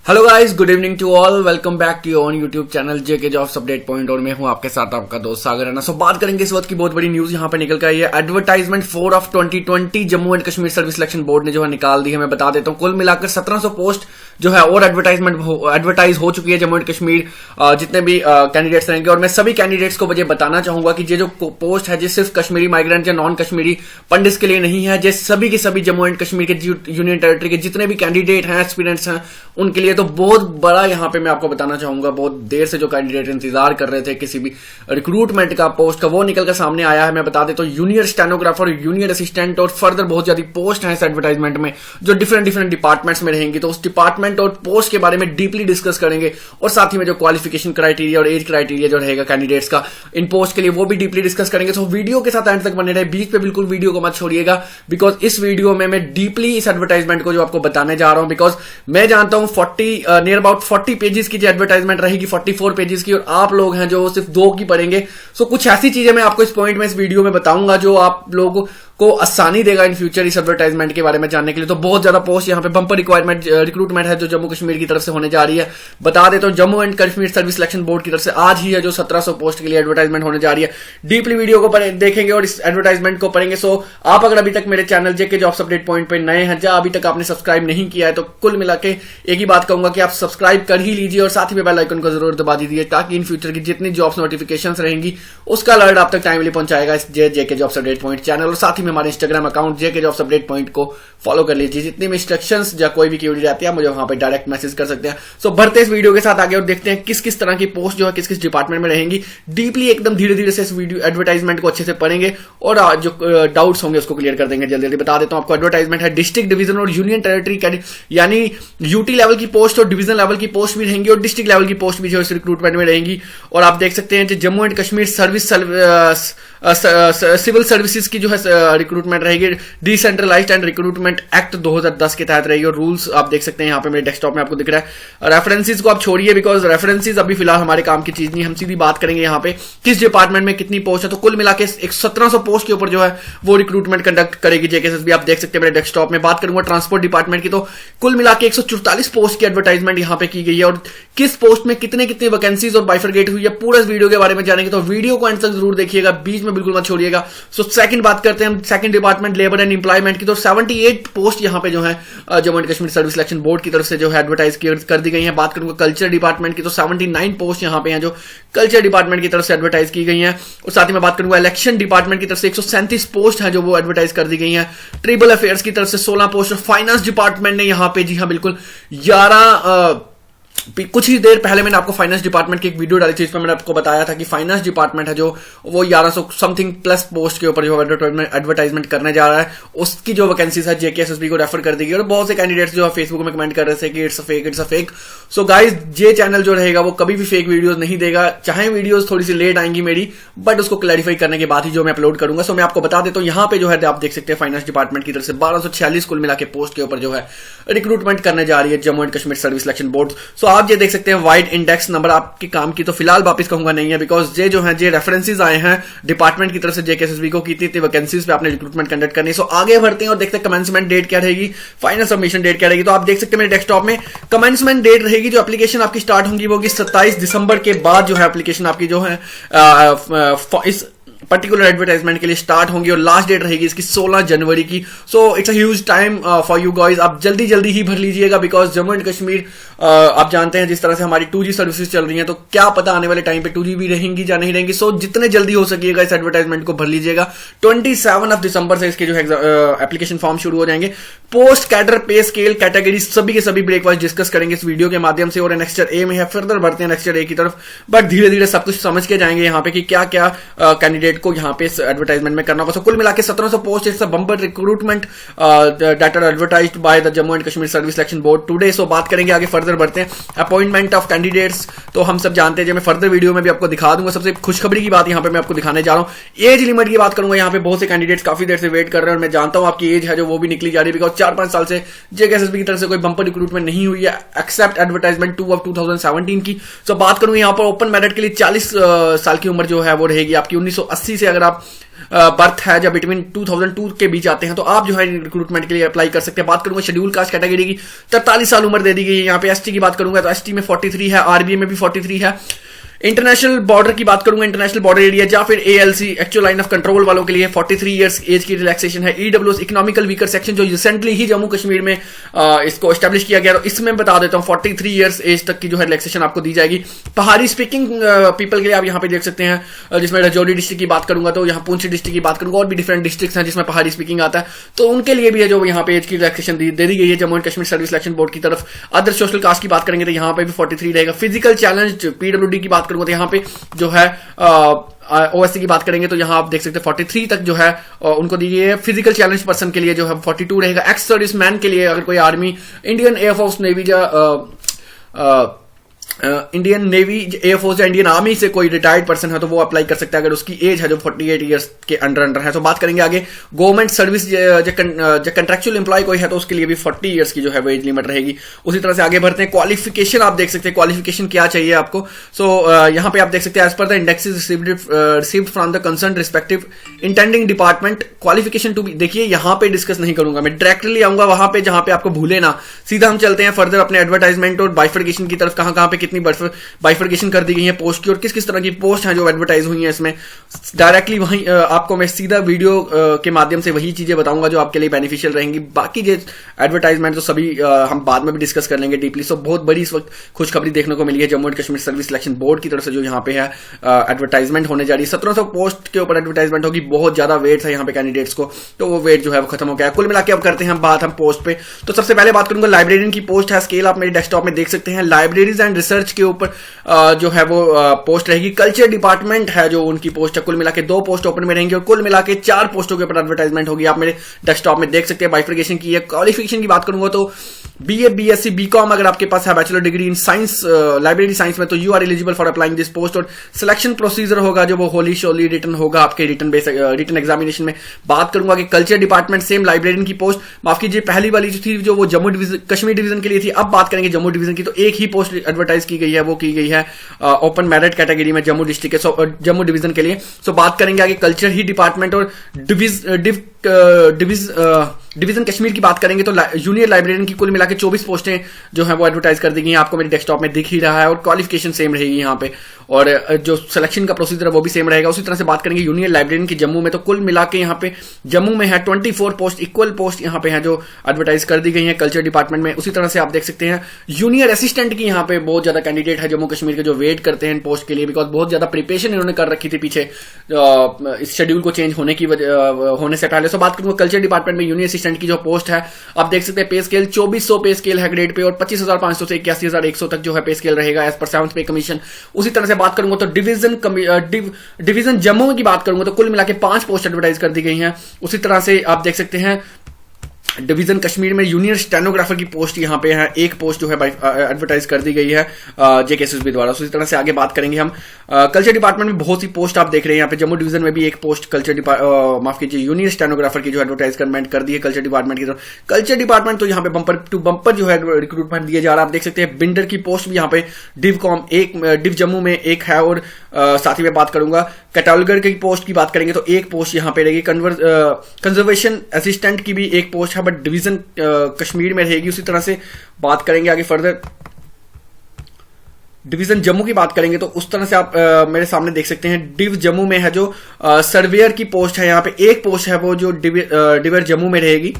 Hello guys, good evening to all. Welcome back to your own YouTube channel JK jobs update point और मैं हूं आपके साथ आपका दोस्त सागर राणा। सो बात करेंगे इस वक्त की बहुत बड़ी न्यूज यहां पे निकल कर आई है। Advertisement 4 of 2020 Jammu and Kashmir service selection board ने जो है निकाल दी है। मैं बता देता हूं कुल मिलाकर 1700 पोस्ट जो है और एडवर्टाइज हो चुकी है जम्मू एंड कश्मीर जितने भी कैंडिडेट्स रहेंगे। और मैं सभी कैंडिडेट्स को मुझे बताना चाहूंगा कि ये जो पोस्ट है सिर्फ कश्मीरी माइग्रेंट या नॉन कश्मीरी पंडित के लिए नहीं है। ये सभी के सभी जम्मू एंड कश्मीर के यूनियन टेरिटरी के जितने भी कैंडिडेट हैं, एस्पिरेंट्स हैं, उनके लिए तो बहुत बड़ा यहां पे मैं आपको बताना चाहूंगा। बहुत देर से जो कैंडिडेट इंतजार कर रहे थे किसी भी रिक्रूटमेंट का पोस्ट का, वो निकलकर सामने आया है। मैं बता देता हूं जूनियर स्टेनोग्राफर, जूनियर असिस्टेंट और फर्दर बहुत ज्यादा पोस्ट है इस एडवर्टाइजमेंट में जो डिफरेंट डिपार्टमेंट्स में रहेंगी। तो उस डिपार्टमेंट और पोस्ट के बारे में डीपली डिस्कस करेंगे और साथ ही में जो क्वालिफिकेशन क्राइटेरिया और एज क्राइटेरिया जो रहेगा कैंडिडेट्स का इन पोस्ट के लिए, वो भी डीपली डिस्कस करेंगे। तो वीडियो के साथ एंड तक बने रहे, बीच पे बिल्कुल वीडियो को मत छोड़िएगा, बिकॉज इस वीडियो में मैं डीपली इस एडवर्टाइजमेंट को जो आपको बताने जा रहा हूं। बिकॉज मैं जानता हूं नियर अबाउट 40 पेजेस की जो एडवर्टाइजमेंट रहेगी, 44 पेजेस की, और आप लोग हैं जो सिर्फ 2 की पढ़ेंगे। सो कुछ ऐसी चीजें मैं आपको इस पॉइंट में इस वीडियो में बताऊंगा जो आप लोगों को आसानी देगा इन फ्यूचर इस एडवर्टाइजमेंट के बारे में जानने के लिए। तो बहुत ज्यादा पोस्ट यहाँ पे बंपर रिक्रूटमेंट है जो जम्मू कश्मीर की तरफ से होने जा रही है। बता देता हूं Jammu and Kashmir service selection board की तरफ से आज ही है जो 1700 पोस्ट के लिए एडवर्टाइजमेंट होने जा रही है। डीपली वीडियो को देखेंगे और इस एडवर्टाइजमेंट को पढ़ेंगे। सो आप अगर अभी तक मेरे channel JK jobs update point पे नए हैं, अभी तक आपने सब्सक्राइब नहीं किया है, तो कुल मिला के एक ही बात कहूंगा कि आप सब्सक्राइब कर ही लीजिए और साथ ही बेल आइकन को जरूर दबा दीजिए ताकि इन फ्यूचर की जितनी जॉब्स नोटिफिकेशंस रहेंगी उसका अलर्ट आप तक टाइमली पहुंचाएगा इस जेके जॉब्स अपडेट पॉइंट चैनल। और साथ ही में हमारे इंस्टाग्राम अकाउंट जेके जॉब्स अपडेट पॉइंट को फॉलो कर लीजिए। जितनी भी इंस्ट्रक्शंस या कोई भी क्वेरी रहती है मुझे वहां पे डायरेक्ट मैसेज कर सकते हैं। सो बढ़ते इस वीडियो के साथ आगे और देखते हैं किस किस तरह की पोस्ट जो है किस किस डिपार्टमेंट में रहेंगी। डीपली एकदम धीरे धीरे से इस वीडियो एडवर्टाइजमेंट को अच्छे से पढ़ेंगे और जो डाउट्स होंगे उसको क्लियर कर देंगे। जल्दी जल्दी बता देता हूं आपको, एडवर्टाइजमेंट है डिस्ट्रिक्ट, डिवीजन और यूनियन टेरिटरी यानी यूटी लेवल की पोस्ट और डिवीजन लेवल की पोस्ट भी रहेंगी और डिस्ट्रिक्ट लेवल की पोस्ट भी जो इस रिक्रूटमेंट में रहेंगी। और आप देख सकते हैं Jammu and Kashmir civil services की जो है रिक्रूटमेंट रहेगी, डिसेंट्रलाइज्ड एंड रिक्रूटमेंट एक्ट 2010 के तहत रहेगी। और रूल्स आप देख सकते हैं यहाँ पे मेरे डेस्कटॉप में आपको दिख रहा है। रेफरेंसेस को आप छोड़िए बिकॉज रेफरेंसेस अभी फिलहाल हमारे काम की चीज नहीं, हम सीधी बात करेंगे यहाँ पे किस डिपार्टमेंट में कितनी पोस्ट है। तो कुल मिला के 1700 पोस्ट के ऊपर जो है वो रिक्रूटमेंट कंडक्ट करेगी जेकेएसएसबी। आप देख सकते हैं मेरे डेस्कटॉप में। बात करूंगा ट्रांसपोर्ट डिपार्टमेंट की, तो कुल मिला के 144 पोस्ट की एडवर्टाइजमेंट यहाँ पे की गई है और किस पोस्ट में कितनी वैकेंसीज और बाइफरगेट हुई है पूरा इस वीडियो के बारे में जानेंगे। तो वीडियो को एंड तक जरूर देखिएगा, बीच में बिल्कुल मत छोड़िएगा। सो सेकंड बात करते हैं हम second department labour and employment की। तो 78 पोस्ट यहां पे जो है Jammu and Kashmir service selection board की तरफ से जो है एडवर्टाइज कर दी गई है। बात करूंगा कल्चर डिपार्टमेंट की, तो 79 पोस्ट यहां पे हैं जो कल्चर डिपार्टमेंट की तरफ से एडवर्टाइज की गई हैं। और साथ ही मैं बात करूंगा इलेक्शन डिपार्टमेंट की तरफ से 137 पोस्ट है जो वो एडवर्टाइज कर दी गई हैं। ट्रिबल अफेयर्स की तरफ से 16 पोस्ट और फाइनेंस डिपार्टमेंट ने यहां पे, जी हां बिल्कुल, 11 कुछ ही देर पहले मैंने आपको फाइनेंस डिपार्टमेंट की एक वीडियो डाली थी, इसमें मैंने आपको बताया था कि फाइनेंस डिपार्टमेंट है जो वो 1100 समथिंग प्लस पोस्ट के ऊपर जो एडवर्टाइजमेंट करने जा रहा है, उसकी जो वैकेंसीज है जेकेएसएसबी को रेफर कर देगी। और बहुत से कैंडिडेट्स जो है फेसबुक में कमेंट कर रहे थे कि it's a fake. So guys, ये चैनल जो रहेगा वो कभी भी फेक वीडियोज नहीं देगा, चाहे वीडियोज थोड़ी सी लेट आएंगी मेरी, बट उसको क्लैरिफाई करने के बाद ही जो मैं अपलोड करूंगा। सो मैं आपको बता देता हूं यहाँ पे जो है आप देख सकते हैं फाइनेंस डिपार्टमेंट की तरफ से 1246 कुल मिला के पोस्ट के ऊपर जो है रिक्रूटमेंट करने जा रही है Jammu and Kashmir service selection board. So आप ये देख सकते हैं वाइड इंडेक्स नंबर आपके काम की, तो फिलहाल वापस कहूंगा नहीं है बिकॉज ये जो है ये रेफरेंसेस आए हैं डिपार्टमेंट की तरफ से जेकेएसएसबी को कितनी वैकेंसीज पे आपने रिक्रूटमेंट कंडक्ट करनी है। सो आगे बढ़ते हैं और देखते हैं कमेंसमेंट डेट क्या रहेगी, फाइनल सबमिशन डेट क्या रहेगी। तो आप देख सकते हैं मेरे डेस्कटॉप में कमेंसमेंट डेट रहेगी, जो एप्लीकेशन आपकी स्टार्ट होगी वो होगी 27 दिसंबर के बाद जो है एप्लीकेशन आपकी जो है इस पर्टिकुलर एडवर्टाइजमेंट के लिए स्टार्ट होंगी और लास्ट डेट रहेगी इसकी 16 जनवरी की। So it's a huge time for you guys. आप जल्दी जल्दी ही भर लीजिएगा बिकॉज जम्मू एंड कश्मीर आप जानते हैं जिस तरह से हमारी 2G सर्विसेज चल रही हैं, तो क्या पता आने वाले टाइम पे 2G भी रहेंगी या नहीं रहेंगी। सो जितने जल्दी हो सकेगा इस एडवर्टाइजमेंट को भर लीजिएगा। 27 दिसंबर से इसके जो एप्लीकेशन फॉर्म शुरू हो जाएंगे। पोस्ट कैडर पे स्केल कैटेगरी सभी के सभी ब्रेकफास्ट डिस्कस करेंगे इस वीडियो के माध्यम से। और नेक्स्ट ए में है, फर्दर बढ़ते हैं नेक्स्ट ए की तरफ, बट धीरे धीरे सब कुछ समझ के जाएंगे यहाँ पे कि क्या क्या कैंडिडेट को यहाँ पे एडवर्टाइजमेंट में करना होगा। सो कुल मिला के 1700 post it's a bumper recruitment that are advertised by the Jammu and Kashmir service selection board today. So बात करेंगे आगे, फर्दर बढ़ते हैं अपॉइंटमेंट ऑफ कैंडिडेट्स। तो हम सब जानते हैं, जो मैं फर्दर वीडियो में भी आपको दिखा दूंगा। सबसे खुशखबरी की बात यहाँ पे मैं आपको दिखाने जा रहा हूँ, एज लिमिट की बात करूंगा। यहाँ पे बहुत से कैंडिडेट्स काफी देर से वेट कर रहे हैं और मैं जानता हूं आपकी एज है जो वो भी निकली जा रही है बिकॉज 4-5 साल से जेकेएसएसबी की तरफ से कोई बंपर रिक्रूटमेंट नहीं हुई है एक्सेप्ट एडवर्टाइजमेंट 2 ऑफ 2017 की। सो बात करूं यहाँ पर ओपन मेरिट के लिए 40 साल की उम्र जो है वो रहेगी आपकी। 1980 से अगर आप बर्थ है जब बिटवीन 2002 के बीच आते हैं तो आप जो है रिक्रूटमेंट के लिए अप्लाई कर सकते हैं। बात करूंगा शेड्यूल कास्ट कैटेगरी की, 43 साल उम्र दे दी गई है। यहाँ पे एसटी की बात करूंगा तो एसटी में 43 है, आरबीए में भी 43 है। इंटरनेशनल बॉर्डर की बात करूंगा, इंटरनेशनल बॉर्डर एरिया या फिर ALC actual line of control वालों के लिए 43 इयर्स एज की रिलैक्सेशन है। ईडब्ल्यूएस इकोनॉमिकल वीकर सेक्शन जो रिसेंटली ही जम्मू कश्मीर में इसको एस्टेब्लिश किया गया, तो इसमें बता देता हूं 43 इयर्स एज तक की जो है रिलैक्सेशन आपको दी जाएगी। पहाड़ी स्पीकिंग पीपल के लिए आप यहाँ पे देख सकते हैं, जिसमें राजौरी डिस्ट्रिक्ट की बात करूंगा तो यहाँ पुंछ डिस्ट्रिक्ट की बात करूंगा और भी डिफरेंट डिस्ट्रिक्ट हैं जिसमें पहाड़ी स्पीकिंग आता है, तो उनके लिए भी है जो यहाँ पे एज की रिलैक्सेशन दे दी गई है Jammu and Kashmir service selection board की तरफ। अदर सोशल कास्ट की बात करेंगे तो यहाँ पे भी 43 रहेगा। फिजिकल चैलेंज पीडब्ल्यूडी की बात करूंगा तो यहाँ पे जो है ओएससी की बात करेंगे तो यहां आप देख सकते हैं 43 तक जो है उनको दी गई है। फिजिकल चैलेंज पर्सन के लिए जो है 42 रहेगा। एक्स सर्विस मैन के लिए अगर कोई army, Indian air force, navy Indian navy, air force या इंडियन आर्मी से कोई रिटायर्ड पर्सन है तो वो अप्लाई कर सकता है अगर उसकी एज है जो 48 इयर्स के अंडर है। तो बात करेंगे आगे गवर्नमेंट सर्विस जो कंट्रेक्चुअल एम्प्लॉय कोई है तो उसके लिए भी 40 इयर्स की जो है वो एज लिमिट रहेगी। उसी तरह से आगे बढ़ते हैं। क्वालिफिकेशन आप देख सकते हैं, क्वालिफिकेशन क्या चाहिए आपको। सो यहां पे आप देख सकते हैं as per the indexes received from the concern respective intending department qualification to be. देखिए यहां पे डिस्कस नहीं करूंगा मैं, डायरेक्टली आऊंगा वहां पे जहां पे आपको भूले ना। सीधा हम चलते हैं फर्दर अपने एडवर्टाइजमेंट और बाइफर्केशन की तरफ, कहां पे कितनी बाइफर्केशन कर दी गई है पोस्ट की और किस किस तरह की पोस्ट हैं जो एडवर्टाइज हुई हैं इसमें। डायरेक्टली वहीं आपको मैं सीधा वीडियो के माध्यम से वही चीजें बताऊंगा जो आपके लिए बेनिफिशियल रहेंगी। बाकी जो एडवर्टाइजमेंट तो सभी हम बाद में भी डिस्कस कर लेंगे डीपली। सो बहुत बड़ी इस वक्त खुशखबरी देखने को मिली है Jammu and Kashmir service selection board की तरफ से जो यहाँ पे है एडवर्टाइजमेंट होने जा रही है। 1700 पोस्ट के ऊपर एडवर्टाइजमेंट होगी। बहुत ज्यादा वेट था यहाँ पे कैंडिडेट्स को, तो वो वेट जो है वो खत्म हो गया। कुल मिला के अब करते हैं बात हम पोस्ट पे। तो सबसे पहले बात करूंगा लाइब्रेरियन की पोस्ट है। स्केल आप मेरे डेस्कटॉप में देख सकते हैं। लाइब्रेरीज एंड रिसर्च के ऊपर जो है वो पोस्ट रहेगी। कल्चर डिपार्टमेंट है जो उनकी पोस्ट है। कुल मिला के 2 पोस्ट ओपन में रहेंगी और कुल मिला के 4 पोस्टों के ऊपर एडवर्टाइजमेंट होगी। आप मेरे डेस्कटॉप में देख सकते हैं। बाइफर्केशन की है। क्वालिफिकेशन की बात करूंगा तो बीए, बीएससी, बीकॉम अगर आपके पास है, bachelor degree in science, library science में, तो you are eligible for applying this post. और सिलेक्शन प्रोसीजर होगा जो वो होली शोली रिटर्न होगा आपके रिटर्न एग्जामिनेशन में। बात करूंगा कि कल्चर डिपार्टमेंट सेम लाइब्रेरियन की पोस्ट, माफ कीजिए पहली वाली जो थी जो वो जम्मू डिवीजन कश्मीर डिवीजन के लिए थी। अब बात करेंगे जम्मू डिवीजन की, तो एक ही पोस्ट एडवर्टाइज की गई है, वो की गई है ओपन मेरिट कैटेगरी में जम्मू डिस्ट्रिक्ट के जम्मू डिवीजन के लिए। सो बात करेंगे आगे कल्चर ही डिपार्टमेंट और डिवीजन कश्मीर की बात करेंगे तो जूनियर लाइब्रेरियन की कुल मिला के 24 पोस्टें जो है वो एडवर्टाइज कर दी गई हैं। आपको मेरे डेस्कटॉप में दिख ही रहा है और क्वालिफिकेशन सेम रहेगी यहाँ पे और जो सिलेक्शन का प्रोसीजर है वो भी सेम रहेगा। उसी तरह से बात करेंगे यूनियन लाइब्रेरियन की जम्मू में, तो कुल मिला के यहाँ पे जम्मू में है 24 पोस्ट, इक्वल पोस्ट यहाँ पे है जो एडवर्टाइज कर दी गई है कल्चर डिपार्टमेंट में। उसी तरह से आप देख सकते हैं जूनियर असिस्टेंट की यहाँ पे बहुत ज्यादा कैंडिडेट है जम्मू कश्मीर के जो वेट करते हैं पोस्ट के लिए, बिकॉज बहुत ज्यादा प्रिपरेशन इन्होंने कर रखी थी पीछे इस शेड्यूल को चेंज होने से पहले। सो बात करूंगा कल्चर डिपार्टमेंट में यूनियन असिस्टेंट की जो पोस्ट है, आप देख सकते हैं पे स्केल 2400 पे स्केल है ग्रेड पे और 25,500 से 81,100 तक जो है पे स्केल रहेगा एज पर 7th पे कमीशन। उसी तरह से बात करूंगा तो डिवीजन जम्मू की बात करूंगा तो कुल मिला के 5 पोस्ट एडवर्टाइज कर दी गई हैं। उसी तरह से आप देख सकते हैं डिवीजन कश्मीर में जूनियर स्टेनोग्राफर की पोस्ट यहाँ पे है, एक पोस्ट जो है एडवर्टाइज कर दी गई है जेकेएसएसबी द्वारा। उसी तरह से आगे बात करेंगे हम कल्चर डिपार्टमेंट में बहुत सी पोस्ट आप देख रहे हैं यहाँ पे जम्मू डिवीजन में भी एक पोस्ट कल्चर माफ कीजिए यूनियर स्टेनोग्राफर की जो एडवर्टाइजमेंट कर दी है कल्चर डिपार्टमेंट की तरफ। कल्चर डिपार्टमेंट तो यहाँ पे बंपर टू बंपर जो है रिक्रूटमेंट दिया जा रहा है। आप देख सकते हैं बिल्डर की पोस्ट भी यहाँ पे डिव जम्मू में एक है और साथ ही में बात करूंगा कैटालगर की पोस्ट की बात करेंगे तो एक पोस्ट यहाँ पे रहेगी। कंजर्वेशन असिस्टेंट की भी एक पोस्ट है बट डिवीजन कश्मीर में रहेगी। उसी तरह से बात करेंगे आगे फर्दर डिवीजन जम्मू की बात करेंगे तो उस तरह से आप मेरे सामने देख सकते हैं डिव जम्मू में है जो सर्वेयर की पोस्ट है, यहाँ पे एक पोस्ट है वो जो डिवेयर जम्मू में रहेगी।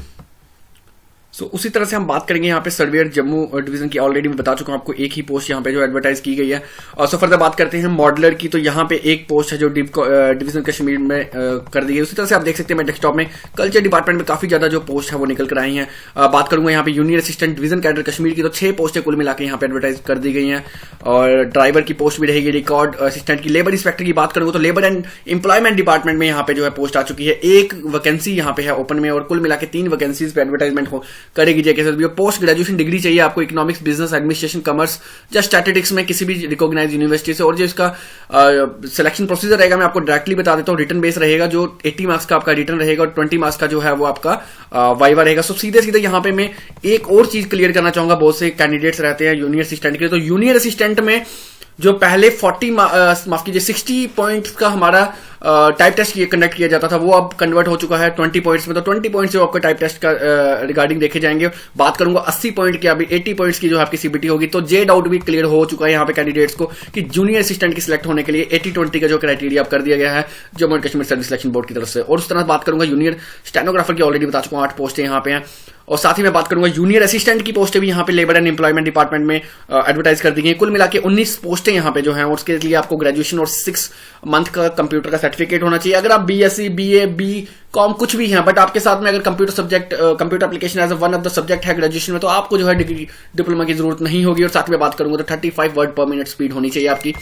सो उसी तरह से हम बात करेंगे यहाँ पे सर्वेयर जम्मू डिवीजन की, ऑलरेडी मैं बता चुका हूं आपको एक ही पोस्ट यहाँ पे जो एडवर्टाइज की गई है। और सो फर्दर बात करते हैं मॉडलर की, तो यहाँ पे एक पोस्ट है जो डिवीजन कश्मीर में कर दी गई। उसी तरह से आप देख सकते हैं मेरे डेस्कटॉप में कल्चर डिपार्टमेंट में काफी ज्यादा जो पोस्ट है वो निकल कर आई हैं। बात करूंगा यहाँ पे यूनियर असिस्टेंट डिवीजन कैडर कश्मीर की, तो 6 पोस्टें कुल मिला के यहाँ पे एडवर्टाइज कर दी गई हैं। और ड्राइवर की पोस्ट भी रहेगी, रिकॉर्ड असिस्टेंट की। लेबर इंस्पेक्टर की बात करूंगा तो लेबर एंड एम्प्लॉयमेंट डिपार्टमेंट में यहाँ पे जो है पोस्ट आ चुकी है, एक वैकेंसी यहाँ पे है ओपन में और कुल मिला के 3 वैकेंसीज पे एडवर्टाइजमेंट करेगी जेकेएसएसबी। पोस्ट ग्रेजुएशन डिग्री चाहिए आपको इकोनॉमिक्स, बिजनेस एडमिनिस्ट्रेशन, कॉमर्स या स्टैटिस्टिक्स में किसी भी रिकॉग्नाइज्ड यूनिवर्सिटी से। और जो इसका सिलेक्शन प्रोसीजर रहेगा मैं आपको डायरेक्टली बता देता हूं। रिटर्न बेस रहेगा जो 80 मार्क्स का आपका रिटर्न रहेगा और 20 मार्क्स का जो है वो आपका वाइवा रहेगा। सो सीधे सीधे यहाँ पे मैं एक और चीज क्लियर करना चाहूंगा, बहुत से कैंडिडेट्स रहते हैं जूनियर असिस्टेंट के, तो जूनियर असिस्टेंट में जो पहले 60 पॉइंट्स का हमारा टाइप टेस्ट कंडक्ट किया जाता था वो अब कन्वर्ट हो चुका है 20 पॉइंट्स में। तो 20 पॉइंट्स जो आपके टाइप टेस्ट का रिगार्डिंग देखे जाएंगे। बात करूंगा 80 पॉइंट की, अभी 80 पॉइंट्स की जो आपकी सीबीटी होगी। तो जे डाउट भी क्लियर हो चुका है यहाँ पे कैंडिडेट्स को कि जूनियर असिस्टेंट की सिलेक्ट होने के लिए 80-20 का जो क्राइटेरिया कर दिया गया है Jammu and Kashmir service selection board की तरफ से। और उस तरह बात करूंगा जूनियर स्टेनोग्राफर की, ऑलरेडी बता चुका हूं 8 पोस्टें यहाँ पे हैं। और साथ ही मैं बात करूंगा जूनियर असिस्टेंट की पोस्टें भी यहाँ पे लेबर एंड एम्प्लॉयमेंट डिपार्टमेंट में एडवर्टाइज कर दी गई। कुल मिला के 19 पोस्टें यहाँ पे जो हैं, और उसके लिए आपको ग्रेजुएशन और 6 मंथ का कंप्यूटर का सर्टिफिकेट होना चाहिए। अगर आप बीएससी, बीए, बीकॉम कुछ भी हैं, बट आपके साथ में अगर computer subject, computer application as one of the subject है ग्रेजुएशन में, तो आपको जो है डिग्री डिप्लोमा की जरूरत नहीं होगी। और साथ में बात करूंगा तो 35 वर्ड पर मिनट स्पीड होनी चाहिए आपकी।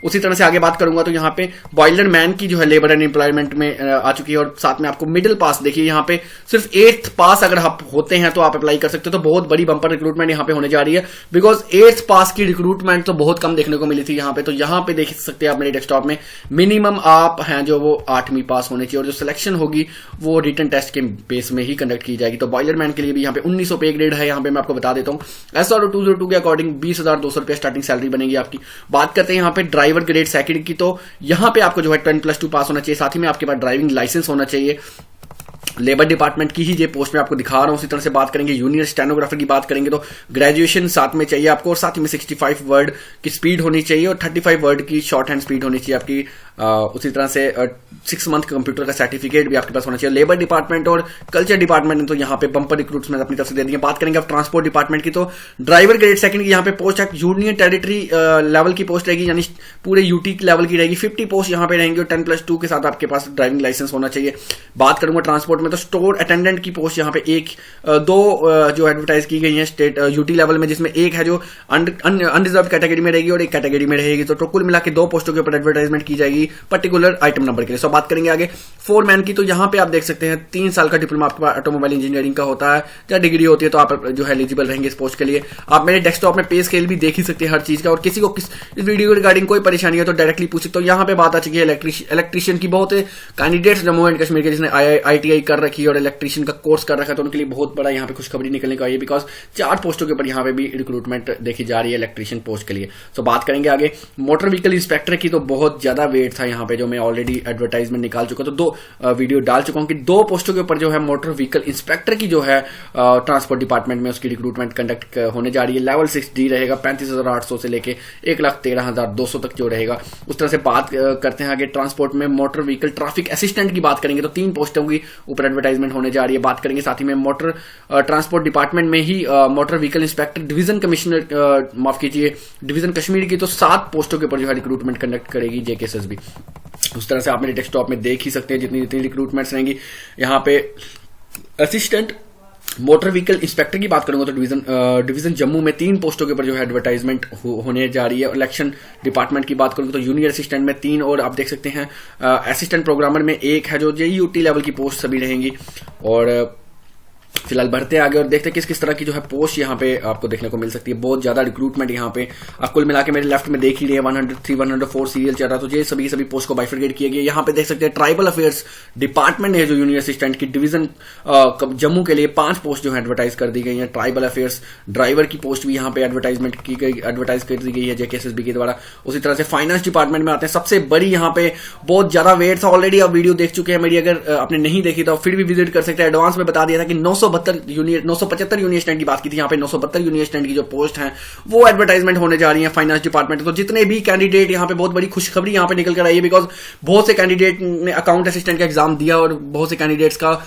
उसी तरह से आगे बात करूंगा तो यहाँ पे बॉयलर मैन की जो है लेबर एंड एम्प्लॉयमेंट में आ चुकी है। और साथ में आपको मिडिल पास, देखिए यहाँ पे सिर्फ 8th पास अगर आप होते हैं तो आप अप्लाई कर सकते हो। तो बहुत बड़ी बंपर रिक्रूटमेंट यहाँ पे होने जा रही है, बिकॉज 8th पास की रिक्रूटमेंट तो बहुत कम देखने को मिली थी यहाँ पे। तो यहाँ पे देख सकते हैं आप मेरे डेस्कटॉप में, मिनिमम आप हैं जो वो 8वीं पास होने चाहिए, और जो सिलेक्शन होगी वो रिटन टेस्ट के बेस में ही कंडक्ट की जाएगी। तो बॉयलर मैन के लिए भी यहाँ पे 1900 पे ग्रेड है। यहाँ पे मैं आपको बता देता हूँ SRO 202 के अकॉर्डिंग 20,200 रुपया स्टार्टिंग सैलरी बनेगी आपकी। बात करते हैं यहाँ पे ड्राइवर ग्रेड सेकंड की, तो यहाँ पे आपको जो है 10+2 पास होना चाहिए, साथ ही में आपके पास ड्राइविंग लाइसेंस होना चाहिए। लेबर डिपार्टमेंट की ही ये पोस्ट में आपको दिखा रहा हूं। उसी तरह से बात करेंगे जूनियर स्टेनोग्राफर की बात करेंगे तो ग्रेजुएशन साथ में चाहिए आपको, और साथ ही में 65 वर्ड की स्पीड होनी चाहिए और 35 वर्ड की शॉर्ट हैंड स्पीड होनी चाहिए आपकी। उसी तरह से 6 मंथ कंप्यूटर का सर्टिफिकेट भी आपके पास होना चाहिए। लेबर डिपार्टमेंट और कल्चर डिपार्टमेंट ने तो यहाँ पे बंपर रिक्रूट्समेंट अपनी तरफ से दे दी है। बात करेंगे अब ट्रांसपोर्ट डिपार्टमेंट की, तो ड्राइवर ग्रेड सेकंड की यहाँ पे पोस्ट है, यूनियन टेरिटरी लेवल की पोस्ट रहेगी, यानी पूरे यूटी लेवल की रहेगी। 50 पोस्ट यहाँ पे रहेंगी और 10+2 के साथ आपके पास ड्राइविंग लाइसेंस होना चाहिए। बात करूंगा ट्रांसपोर्ट में तो स्टोर अटेंडेंट की पोस्ट यहाँ पे दो जो एडवर्टाइज की गई है स्टेट यूटी लेवल में, जिसमें एक है जो अनरिजर्व कैटेगरी में रहेगी और एक कैटेगरी में रहेगी। तो कुल मिला के 2 पोस्टों के ऊपर एडवर्टाइजमेंट की जाएगी पर्टिकुलर आइटम नंबर के लिए। सो बात करेंगे आगे फोरमैन की, तो यहाँ पे आप देख सकते हैं 3 साल का डिप्लोमा आपके पास ऑटोमोबाइल इंजीनियरिंग का होता है या डिग्री होती है, तो आप जो है एलिजिबल रहेंगे इस पोस्ट के लिए। आप मेरे डेस्कटॉप में पे स्केल भी देख ही सकते हैं हर चीज का, और किसी को इस वीडियो रिगार्डिंग कोई परेशानी है तो डायरेक्टली पूछ सकते हो। यहाँ पे बात आ चुकी है इलेक्ट्रीशियन की। बहुत कैंडिडेट्स जम्मू एंड कश्मीर के जिसने ITI कर रखी है और इलेक्ट्रीशियन का कोर्स कर रखा है, तो उनके लिए बहुत बड़ा यहाँ पे खुशखबरी निकलने को आई है, बिकॉज 4 पोस्टों के ऊपर यहाँ पे भी रिक्रूटमेंट देखी जा रही है इलेक्ट्रीशियन पोस्ट के लिए। तो बात करेंगे आगे मोटर व्हीकल इंस्पेक्टर की, तो बहुत ज्यादा वेट था यहाँ पे, जो मैं ऑलरेडी एडवर्टाइजमेंट निकाल चुका, तो 2 वीडियो डाल चुका हूं कि 2 पोस्टों के ऊपर जो है मोटर व्हीकल इंस्पेक्टर की जो है ट्रांसपोर्ट डिपार्टमेंट में उसकी रिक्रूटमेंट कंडक्ट होने जा रही है। लेवल 6D रहेगा, 35,800 से लेके 1,13,200 तक जो रहेगा। उस तरह से बात करते हैं आगे ट्रांसपोर्ट में मोटर व्हीकल ट्रैफिक असिस्टेंट की बात करेंगे तो 3 पोस्टों की ऊपर एडवर्टाइजमेंट होने जा रही है। बात करेंगे साथ ही में मोटर ट्रांसपोर्ट डिपार्टमेंट में ही motor vehicle inspector division commissioner, माफ कीजिए डिवीजन कश्मीर की, तो 7 पोस्टों के ऊपर जो है रिक्रूटमेंट कंडक्ट करेगी JKSSB। उस तरह से आप मेरे डेस्कटॉप में देख ही सकते हैं जितनी रिक्रूटमेंट्स रहेंगी। यहाँ पे असिस्टेंट मोटर व्हीकल इंस्पेक्टर की बात करूंगा तो डिवीजन जम्मू में 3 पोस्टों के ऊपर जो है एडवर्टाइजमेंट होने जा रही है। इलेक्शन डिपार्टमेंट की बात करूंगा तो जूनियर असिस्टेंट में 3, और आप देख सकते हैं असिस्टेंट प्रोग्रामर में 1 है, जो JUT लेवल की पोस्ट सभी रहेंगी। और फिलहाल बढ़ते आगे और देखते हैं किस तरह की जो है पोस्ट यहाँ पे आपको देखने को मिल सकती है। बहुत ज्यादा रिक्रूटमेंट यहाँ पे आप कुल मिला के मेरे लेफ्ट में देख ही रहे हैं, 103, 104 सीरियल चल रहा, तो ये सभी पोस्ट को बाइफरकेट किया गया। यहाँ पे देख सकते हैं ट्राइबल अफेयर्स डिपार्टमेंट है जो यूनियर असिस्टेंट की डिवीजन जम्मू के लिए 5 पोस्ट जो है एडवर्टाइज कर दी गई है। ट्राइबल अफेयर्स ड्राइवर की पोस्ट भी यहाँ पे एडवर्टाइज कर दी गई है JKSSB के द्वारा। उसी तरह से फाइनेंस डिपार्टमेंट में आते हैं, सबसे बड़ी यहाँ पे बहुत ज्यादा वेट था, ऑलरेडी आप वीडियो देख चुके हैं मेरी, अगर आपने नहीं देखी तो फिर भी विजिट कर सकते हैं। एडवांस में बता दिया था कि 975 यूनियर स्टैंड की बात की थी, यहाँ पे 972 यूनियर स्टैंड की जो पोस्ट है वो एडवर्टाइजमेंट होने जा रही है फाइनेंस डिपार्टमेंट। तो जितने भी कैंडिडेट यहाँ पे, बहुत बड़ी खुशखबरी यहाँ पे निकल कर आई है, बिकॉज बहुत से कैंडिडेट ने अकाउंट असिस्टेंट का एग्जाम दिया और बहुत से कैंडिडेट्स का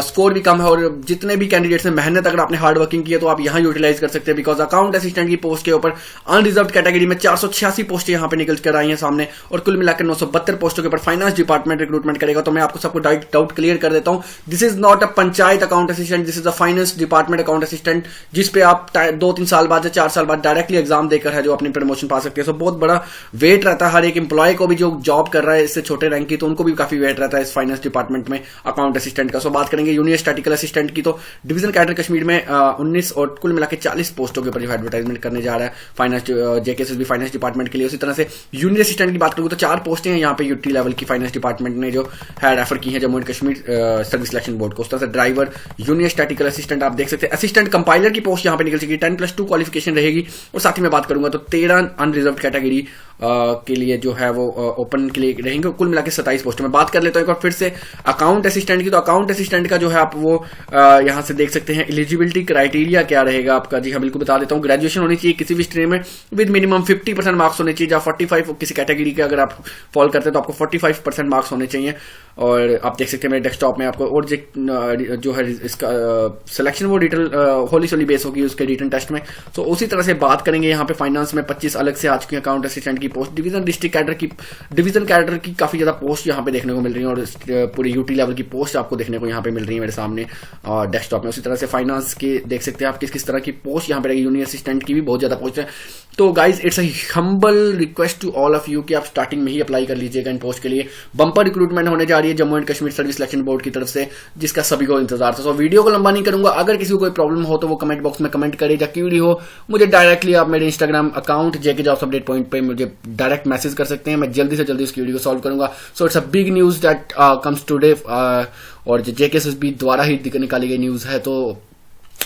स्कोर भी कम है, और जितने भी कैंडिडेट्स ने मेहनत अगर आपने हार्ड वर्किंग की है तो आप यहाँ यूटिलाइज कर सकते हैं, बिकॉज अकाउंट असिस्टेंट की पोस्ट के ऊपर अनरिजर्व कैटेगरी में 486 पोस्ट यहाँ पे निकल कर आई हैं सामने, और कुल मिलाकर 972 पोस्टों के ऊपर फाइनेंस डिपार्टमेंट रिक्रूटमेंट करेगा। तो मैं आपको सबको डाउट क्लियर कर देता हूं, this is not a panchayat account assistant, this is a finance department account assistant, जिसपे आप 2-3 साल बाद या 4 साल बाद डायरेक्टली एग्जाम देकर है जो अपनी प्रमोशन पा सकते हैं। सो बहुत बड़ा वेट रहता है हर एक एम्प्लॉय को भी, जो जॉब कर रहा है इससे छोटे रैंक की, तो उनको भी काफी वेट रहता है इस फाइनेंस डिपार्टमेंट में अकाउंट असिस्टेंट का। सो बात करेंगे यूनियर स्टैटिकल असिस्टेंट की, तो डिवीजन कैडर कश्मीर में 19 और कुल मिलाकर 40 पोस्टों के ऊपर जो एडवर्टाइजमेंट करने जा रहा है फाइनेंस JKSSB फाइनेंस डिपार्टमेंट के लिए। उसी तरह से जूनियर असिस्टेंट की बात करूँ तो 4 पोस्टें हैं यहाँ पे यूटी लेवल की फाइनेंस डिपार्टमेंट ने जो है रेफर की है Jammu and Kashmir service selection board को। उस तरह से ड्राइवर जूनियर स्टैटिकल असिस्टेंट आप देख सकते हैं, असिस्टेंट कंपाइलर की पोस्ट यहाँ पे निकल चुकी है, 10+2 क्वालिफिकेशन रहेगी। और साथ ही मैं बात करूंगा तो 13 अनरिजर्व कैटेगरी के लिए जो है वो ओपन के लिए रहेंगे। कुल मिला के 27 पोस्ट में बात कर लेता हूं एक बार फिर से अकाउंट असिस्टेंट की। तो अकाउंट असिस्टेंट का जो है आप वो यहां से देख सकते हैं एलिजिबिलिटी क्राइटेरिया क्या रहेगा आपका। जी हाँ, बिल्कुल बता देता हूं। ग्रेजुएशन होनी चाहिए किसी भी स्ट्रीम में विद मिनिमम 50% मार्क्स होने चाहिए, या 45 किसी कैटेगरी के अगर आप फॉल करते हैं तो आपको 45% मार्क्स होने चाहिए। और आप देख सकते हैं मेरे डेस्कटॉप में आपको और जो है इसका सिलेक्शन वो रिटर्न होली सोली बेस होगी उसके रिटर्न टेस्ट में। तो उसी तरह से बात करेंगे यहाँ पे फाइनेंस में 25 अलग से आ चुकी है अकाउंट असिस्टेंट की पोस्ट। डिवीजन कैडर की काफी ज्यादा पोस्ट यहाँ पे देखने को मिल रही है, और पूरी यूटी लेवल की पोस्ट आपको देखने को यहाँ पे मिल रही है मेरे सामने डेस्कटॉप में। उसी तरह से फाइनेंस के देख सकते हैं आप किस किस तरह की पोस्ट यहाँ पे रहेगी। यूनियर असिस्टेंट की भी बहुत ज्यादा पोस्ट है। तो guys it's a humble request to all of you कि आप स्टार्टिंग में ही अप्लाई कर लीजिएगा इन पोस्ट के लिए। बंपर रिक्रूटमेंट होने जा रही है Jammu and Kashmir service selection board की तरफ से, जिसका सभी को इंतजार था। तो वीडियो को लंबा नहीं करूंगा। अगर किसी को कोई प्रॉब्लम हो तो वो कमेंट बॉक्स में कमेंट करे, या क्यूरी हो मुझे डायरेक्टली आप मेरे इंस्टाग्राम अकाउंट जेके जॉब्स अपडेट पॉइंट पे मुझे डायरेक्ट मैसेज कर सकते हैं। मैं जल्दी से जल्दी उस क्यूरी को सॉल्व करूंगा। So it's a big news that comes today, और जेकेएसएसबी द्वारा ही निकाली गई न्यूज है। तो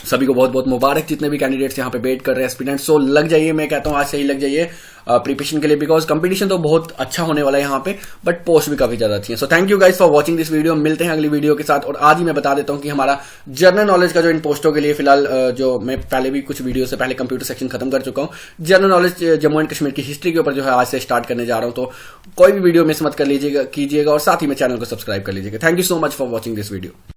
सभी को बहुत बहुत मुबारक जितने भी कैंडिडेट्स यहाँ पे वेट कर रहे हैं एस्पिरेंट्स। सो लग जाइए, मैं कहता हूँ आज से ही लग जाइए प्रिपरेशन के लिए, बिकॉज कंपटीशन तो बहुत अच्छा होने वाला है यहाँ पे, बट पोस्ट भी काफी ज्यादा अच्छी है। So thank you guys for watching this video. मिलते हैं अगली वीडियो के साथ। और आज ही मैं बता देता हूँ कि हमारा जनरल नॉलेज का जो इन पोस्टों के लिए फिलहाल जो मैं पहले भी कुछ वीडियो से पहले कंप्यूटर सेक्शन खत्म कर चुका हूँ, general knowledge Jammu and Kashmir की हिस्ट्री के ऊपर जो है आज से स्टार्ट करने जा रहा हूँ। तो कोई भी वीडियो मिस मत कर लीजिएगा कीजिएगा, और साथ ही में चैनल को सब्सक्राइब कर लीजिएगा। Thank you so much for watching this video.